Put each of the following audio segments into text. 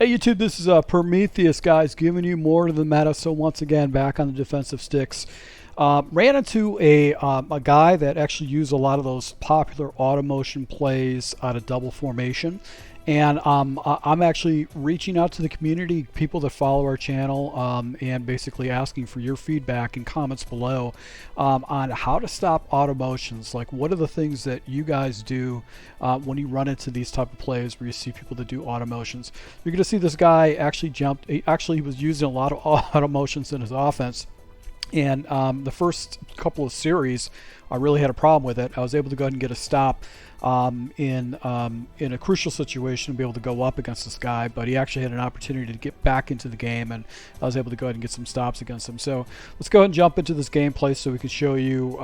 Hey YouTube, this is Prometheus, guys, giving you more to the meta. So once again, back on the defensive sticks. Ran into a guy that actually used a lot of those popular Automotion plays out of double formation. And I'm actually reaching out to the community, people that follow our channel, and basically asking for your feedback and comments below on how to stop automotions. Like, what are the things that you guys do when you run into these type of plays where you see people that do automotions? You're going to see this guy actually jumped. He was using a lot of automotions in his offense. And the first couple of series, I really had a problem with it. I was able to go ahead and get a stop in a crucial situation to be able to go up against this guy, but he actually had an opportunity to get back into the game, and I was able to go ahead and get some stops against him. So let's go ahead and jump into this gameplay so we can show you,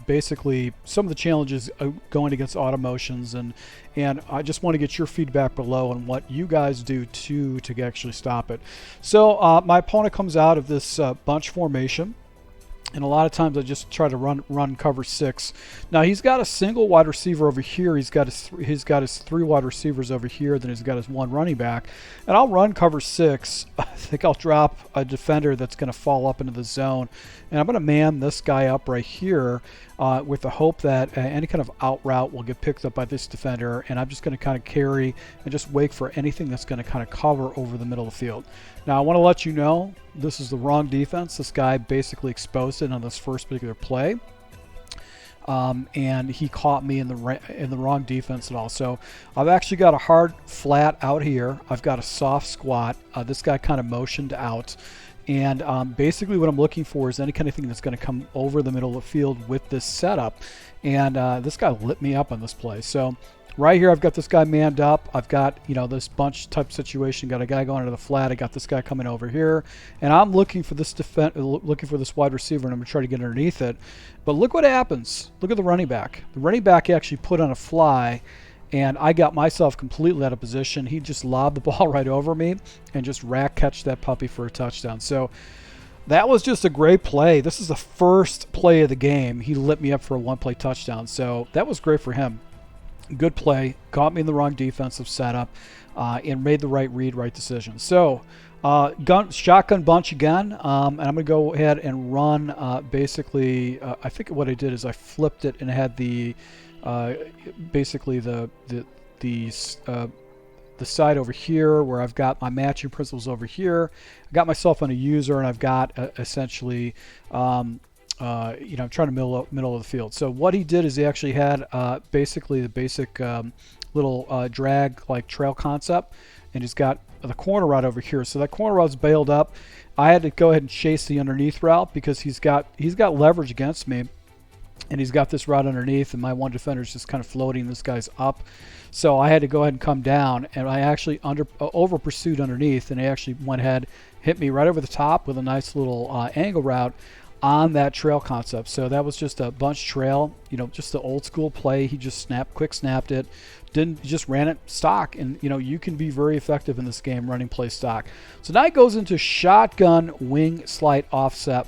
basically some of the challenges going against automotions, and I just want to get your feedback below on what you guys do to actually stop it. So my opponent comes out of this bunch formation. And a lot of times I just try to run cover 6. Now he's got a single wide receiver over here. He's got his 3 wide receivers over here. Then he's got his 1 running back. And I'll run cover 6. I think I'll drop a defender that's going to fall up into the zone. And I'm going to man this guy up right here with the hope that any kind of out route will get picked up by this defender. And I'm just going to kind of carry and just wait for anything that's going to kind of cover over the middle of the field. Now I want to let you know this is the wrong defense. This guy basically exposed it on this first particular play. And he caught me in the wrong defense at all. So I've actually got a hard flat out here. I've got a soft squat. This guy kind of motioned out. And basically what I'm looking for is any kind of thing that's going to come over the middle of the field with this setup. And this guy lit me up on this play. So right here I've got this guy manned up. I've got, this bunch type situation. Got a guy going to the flat. I got this guy coming over here. And I'm looking for this wide receiver, and I'm going to try to get underneath it. But look what happens. Look at the running back. The running back actually put on a fly, and I got myself completely out of position. He just lobbed the ball right over me and just rack catch that puppy for a touchdown. So that was just a great play. This is the first play of the game. He lit me up for a 1-play touchdown. So that was great for him. Good play. Caught me in the wrong defensive setup and made the right read, right decision. So shotgun bunch again. And I'm going to go ahead and run basically, I think what I did is I flipped it and had the basically the side over here where I've got my matching principles over here. I got myself on a user, and I've got essentially I'm trying to middle of the field. So what he did is he actually had basically the basic little drag like trail concept, and he's got the corner route over here. So that corner route's bailed up. I had to go ahead and chase the underneath route because he's got leverage against me. And he's got this route underneath, and my one defender is just kind of floating this guy's up. So I had to go ahead and come down, and I actually over pursued underneath, and he actually went ahead, hit me right over the top with a nice little angle route on that trail concept. So that was just a bunch trail, just the old school play. He just quick snapped it, just ran it stock, and you can be very effective in this game running play stock. So now it goes into shotgun wing slide offset.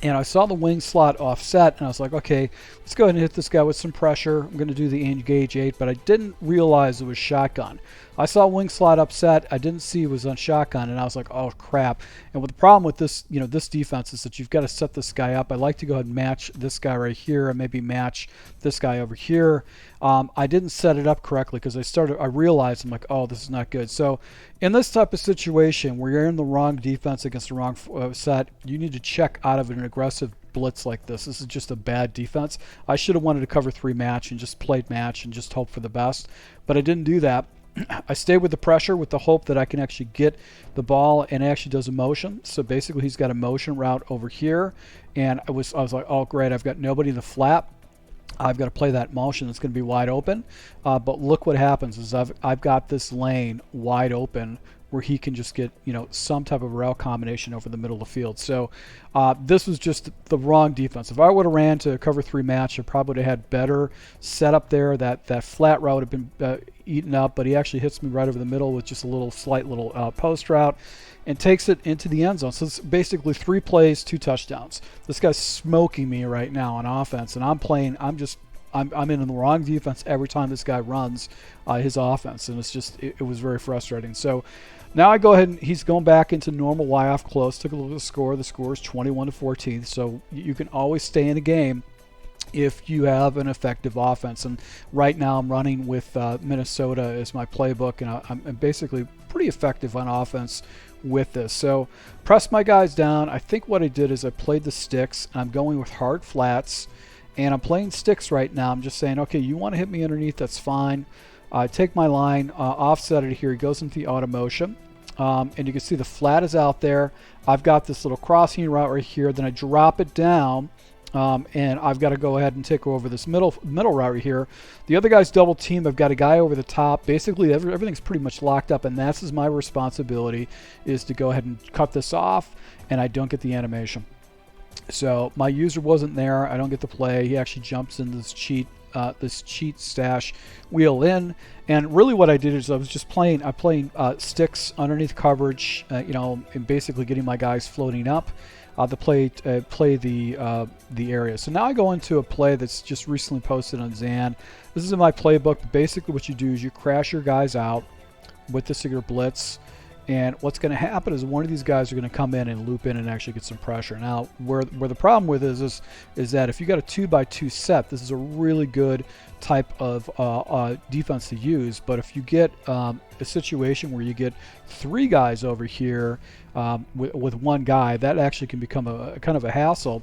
And I saw the wing slot offset, and I was like, okay, let's go ahead and hit this guy with some pressure. I'm going to do the engage 8, but I didn't realize it was shotgun. I saw wing slot upset. I didn't see it was on shotgun, and I was like, oh, crap. And the problem with this, this defense is that you've got to set this guy up. I like to go ahead and match this guy right here and maybe match this guy over here. I didn't set it up correctly because I realized, I'm like, oh, this is not good. So in this type of situation where you're in the wrong defense against the wrong set, you need to check out of an aggressive blitz like this. This is just a bad defense. I should have wanted to cover 3 match and just played match and just hope for the best, but I didn't do that. I stayed with the pressure with the hope that I can actually get the ball, and it actually does a motion. So basically he's got a motion route over here, and I was like, oh great, I've got nobody in the flat. I've got to play that motion. It's going to be wide open. But look what happens is I've got this lane wide open where he can just get some type of Rell combination over the middle of the field. So this was just the wrong defense. If I would have ran to a cover 3 match, I probably would have had better setup there. That flat route would have been eaten up, but he actually hits me right over the middle with just a slight little post route and takes it into the end zone. So it's basically 3 plays, 2 touchdowns. This guy's smoking me right now on offense, and I'm just I'm in the wrong defense every time this guy runs his offense, and it's just it was very frustrating. So now I go ahead and he's going back into normal Y off close. Took a look at the score. The score is 21-14. So you can always stay in a game if you have an effective offense. And right now I'm running with Minnesota as my playbook, and I'm basically pretty effective on offense with this. So press my guys down. I think what I did is I played the sticks, and I'm going with hard flats, and I'm playing sticks right now. I'm just saying, okay, you want to hit me underneath, that's fine. I take my line, offset it here. He goes into the Automotion, and you can see the flat is out there. I've got this little crossing route right here. Then I drop it down, and I've got to go ahead and take over this middle route right here. The other guy's double team. I've got a guy over the top. Basically, everything's pretty much locked up, and that's my responsibility, is to go ahead and cut this off, and I don't get the animation. So my user wasn't there. I don't get to play. He actually jumps in this cheat stash wheel in, and really what I did is I was just playing sticks underneath coverage, you know, and basically getting my guys floating up to play the area. So now I go into a play that's just recently posted on Zan. This is in my playbook. Basically what you do is you crash your guys out with the Sigurd blitz, and what's going to happen is one of these guys are going to come in and loop in and actually get some pressure. Now, where the problem with is that if you got a 2x2 set, this is a really good type of defense to use. But if you get a situation where you get 3 guys over here with one guy, that actually can become a kind of a hassle.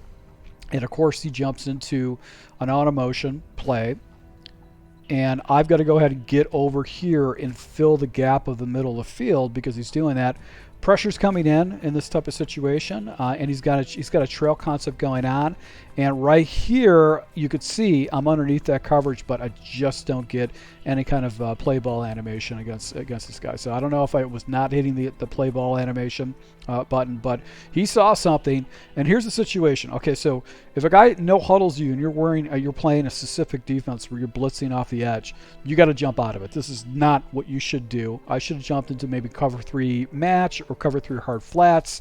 And of course, he jumps into an Automotion play, and I've got to go ahead and get over here and fill the gap of the middle of the field because he's doing that. Pressure's coming in this type of situation, and he's got a trail concept going on. And right here, you could see I'm underneath that coverage, but I just don't get any kind of play ball animation against this guy. So I don't know if I was not hitting the play ball animation button, but he saw something. And here's the situation. Okay, so if a guy no huddles you and you're playing a specific defense where you're blitzing off the edge, you got to jump out of it. This is not what you should do. I should have jumped into maybe cover 3 match or cover 3 hard flats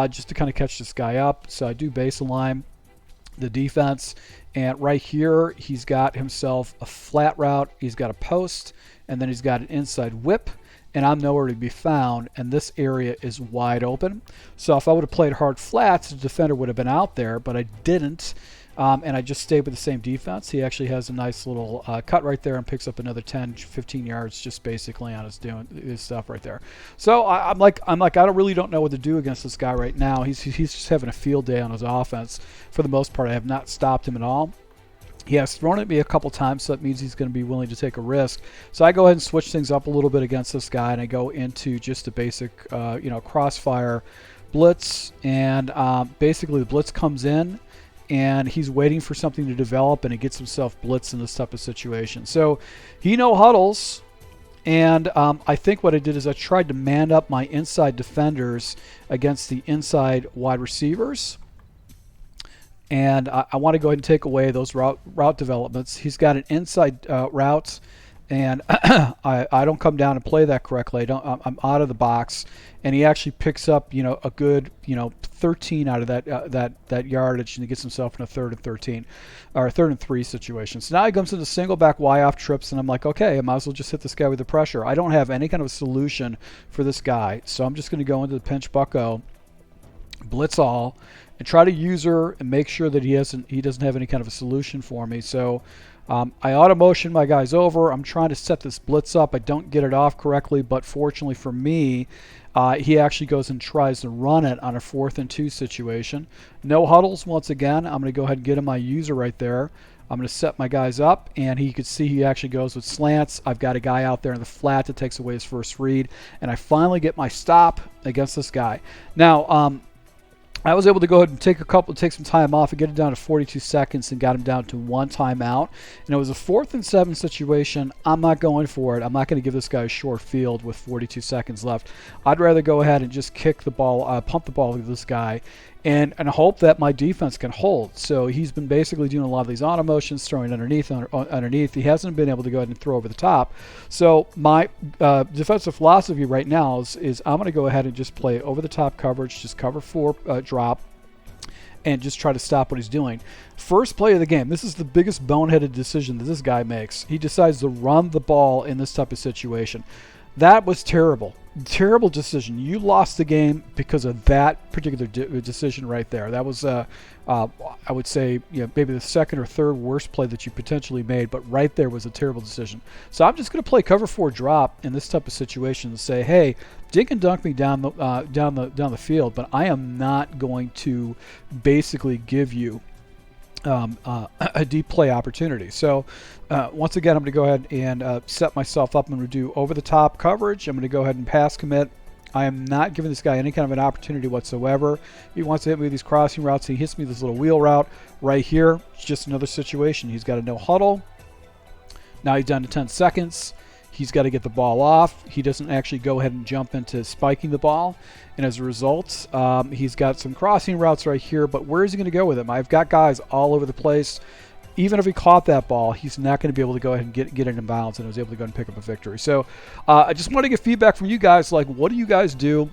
just to kind of catch this guy up. So I do baseline the defense, and right here he's got himself a flat route, he's got a post, and then he's got an inside whip, and I'm nowhere to be found, and this area is wide open. So if I would have played hard flats, the defender would have been out there, but I didn't. And I just stayed with the same defense. He actually has a nice little cut right there and picks up another 10-15 yards just basically on his stuff right there. So I'm like I really don't know what to do against this guy right now. He's just having a field day on his offense for the most part. I have not stopped him at all. He has thrown at me a couple times, so that means he's going to be willing to take a risk. So I go ahead and switch things up a little bit against this guy, and I go into just a basic crossfire blitz, and basically the blitz comes in, and he's waiting for something to develop, and he gets himself blitzed in this type of situation. So he no huddles, and I think what I did is I tried to man up my inside defenders against the inside wide receivers. And I want to go ahead and take away those route developments. He's got an inside route, and I don't come down and play that correctly. I'm out of the box, and he actually picks up a good 13 out of that yardage, and he gets himself in a 3rd and 13 or 3rd and 3 situation. So now he comes into single back Y off trips, and I'm like, okay, I might as well just hit this guy with the pressure. I don't have any kind of a solution for this guy, so I'm just going to go into the pinch bucko, blitz all, and try to use her and make sure that he doesn't have any kind of a solution for me. So I auto motion my guys over. I'm trying to set this blitz up. I don't get it off correctly, but fortunately for me, he actually goes and tries to run it on a 4th and 2 situation. No huddles once again. I'm going to go ahead and get him my user right there. I'm going to set my guys up, and he could see he actually goes with slants. I've got a guy out there in the flat that takes away his first read, and I finally get my stop against this guy. Now, I was able to go ahead and take some time off and get it down to 42 seconds and got him down to 1 timeout. And it was a 4th and 7 situation. I'm not going for it. I'm not going to give this guy a short field with 42 seconds left. I'd rather go ahead and just kick the ball, pump the ball to this guy, and hope that my defense can hold. So he's been basically doing a lot of these auto motions, throwing underneath. He hasn't been able to go ahead and throw over the top. So my defensive philosophy right now is I'm going to go ahead and just play over the top coverage, just cover 4 drop, and just try to stop what he's doing. First play of the game, this is the biggest boneheaded decision that this guy makes. He decides to run the ball in this type of situation. That was terrible. Terrible decision. You lost the game because of that particular decision right there. That was, I would say, maybe the second or third worst play that you potentially made, but right there was a terrible decision. So I'm just going to play cover 4 drop in this type of situation and say, hey, dink and dunk me down the field, but I am not going to basically give you a deep play opportunity. So once again, I'm going to go ahead and set myself up. I'm going to do over the top coverage. I'm going to go ahead and pass commit. I am not giving this guy any kind of an opportunity whatsoever. He wants to hit me with these crossing routes. He hits me this little wheel route right here. It's just another situation. He's got a no huddle. Now he's down to 10 seconds. He's got to get the ball off. He doesn't actually go ahead and jump into spiking the ball. And as a result, he's got some crossing routes right here. But where is he going to go with him? I've got guys all over the place. Even if he caught that ball, he's not going to be able to go ahead and get it in bounds, and was able to go and pick up a victory. So I just want to get feedback from you guys. Like, what do you guys do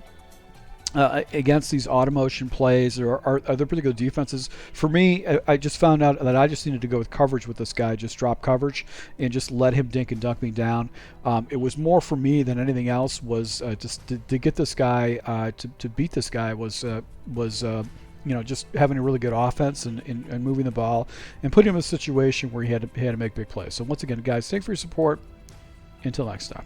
against these Automotion plays, or are there particular defenses? For me, I just found out that I just needed to go with coverage with this guy, just drop coverage and just let him dink and dunk me down. It was more for me than anything else, was just to get this guy, to beat this guy was just having a really good offense and moving the ball and putting him in a situation where he had to make big plays. So once again, guys, thanks for your support. Until next time.